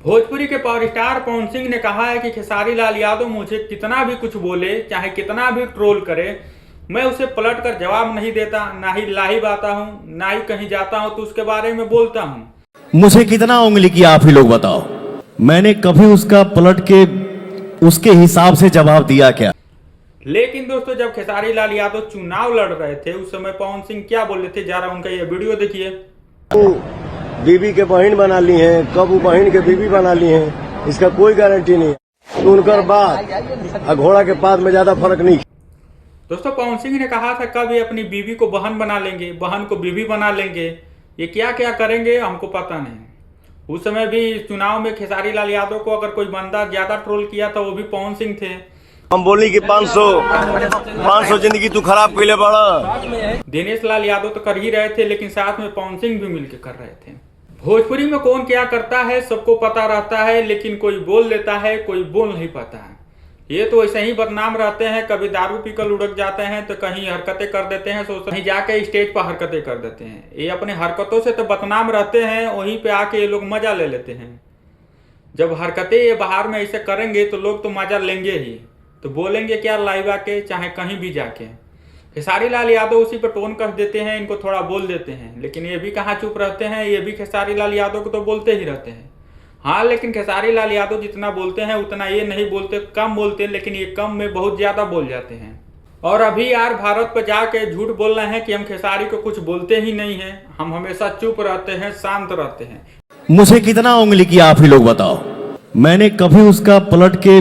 भोजपुरी के power star Pawan Singh ने कहा है कि खेसारी लाल यादव मुझे कितना भी कुछ बोले, चाहे कितना भी ट्रोल करे, मैं उसे पलट कर जवाब नहीं देता। ना ही लाइव आता हूँ, ना ही कहीं जाता हूँ तो उसके बारे में बोलता हूँ। मुझे कितना उंगली की आप ही लोग बताओ, मैंने कभी उसका पलट के उसके हिसाब से जवाब दिया क्या? लेकिन दोस्तों, जब खेसारी लाल यादव चुनाव लड़ रहे थे उस समय पवन सिंह क्या बोल रहे थे, जरा उनका ये वीडियो देखिए। बीबी के बहन बना ली हैं, कब वो बहन के बीबी बना ली हैं, इसका कोई गारंटी नहीं है। तो उनकर बात और घोड़ा के पात में ज्यादा फर्क नहीं। दोस्तों, पवन सिंह ने कहा था कभी अपनी बीवी को बहन बना लेंगे, बहन को बीवी बना लेंगे, ये क्या क्या करेंगे हमको पता नहीं। उस समय भी चुनाव में खेसारी लाल यादव को अगर कोई बंदा ज्यादा ट्रोल किया था वो भी पवन सिंह थे। हम बोली कि 500 जिंदगी तू खराब पहले बड़ा। दिनेश लाल यादव तो कर ही रहे थे, लेकिन साथ में पवन सिंह भी मिलकर कर रहे थे। भोजपुरी में कौन क्या करता है सबको पता रहता है, लेकिन कोई बोल लेता है, कोई बोल नहीं पाता है। ये तो ऐसे ही बदनाम रहते हैं, कभी दारू पीकर लुढ़क जाते हैं तो कहीं हरकतें कर देते हैं, कहीं जाके स्टेज पर हरकतें कर देते हैं। ये अपने हरकतों से तो बदनाम रहते हैं, वहीं पे आके ये लोग मजा ले लेते हैं। जब हरकतें ये बाहर में ऐसे करेंगे तो लोग तो मजा लेंगे ही, तो बोलेंगे क्या लाइव आके, चाहे कहीं भी जाके। खेसारी लाल यादव उसी पर टोन कर देते हैं, इनको थोड़ा बोल देते हैं, लेकिन ये भी कहाँ चुप रहते हैं, ये भी खेसारी लाल यादव को तो बोलते ही रहते हैं। हाँ, लेकिन खेसारी लाल यादव जितना बोलते हैं उतना ये नहीं बोलते, कम बोलते हैं, लेकिन ये कम में बहुत ज्यादा बोल जाते हैं। और अभी यार भारत पर जाके झूठ बोल रहे हैं कि हम खेसारी को कुछ बोलते ही नहीं है, हम हमेशा चुप रहते हैं, शांत रहते हैं। मुझे कितना उंगली की आप ही लोग बताओ, मैंने कभी उसका पलट के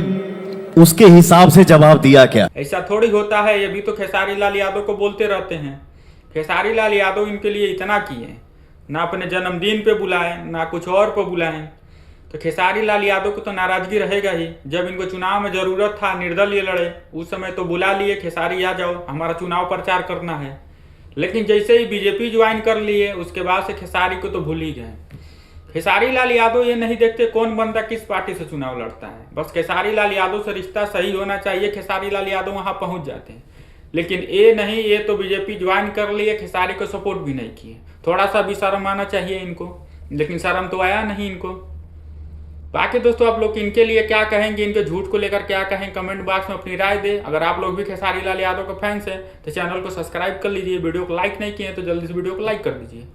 उसके हिसाब से जवाब दिया क्या? ऐसा थोड़ी होता है, ये भी तो खेसारी लाल यादव को बोलते रहते हैं। खेसारी लाल यादव इनके लिए इतना किए, ना अपने जन्मदिन पे बुलाए, ना कुछ और पे बुलाए, तो खेसारी लाल यादव को तो नाराजगी रहेगा ही। जब इनको चुनाव में जरूरत था, निर्दलीय लड़े, उस समय तो बुला लिए, खेसारी आ जाओ हमारा चुनाव प्रचार करना है। लेकिन जैसे ही बीजेपी ज्वाइन कर लिए उसके बाद से खेसारी को तो भूल ही गए। खेसारी लाल यादव ये नहीं देखते कौन बंदा किस पार्टी से चुनाव लड़ता है, बस खेसारी लाल यादव से रिश्ता सही होना चाहिए, खेसारी लाल यादव वहां पहुंच जाते हैं। लेकिन ये नहीं, ये तो बीजेपी ज्वाइन कर लिए, खेसारी को सपोर्ट भी नहीं किए। थोड़ा सा भी शर्म आना चाहिए इनको, लेकिन शर्म तो आया नहीं इनको। बाकी दोस्तों, आप लोग इनके लिए क्या कहेंगे, इनके झूठ को लेकर क्या कहें, कमेंट बॉक्स में अपनी राय दे। अगर आप लोग भी खेसारी लाल यादव के फैंस हैं तो चैनल को सब्सक्राइब कर लीजिए, वीडियो को लाइक नहीं किए तो जल्दी से वीडियो को लाइक कर दीजिए।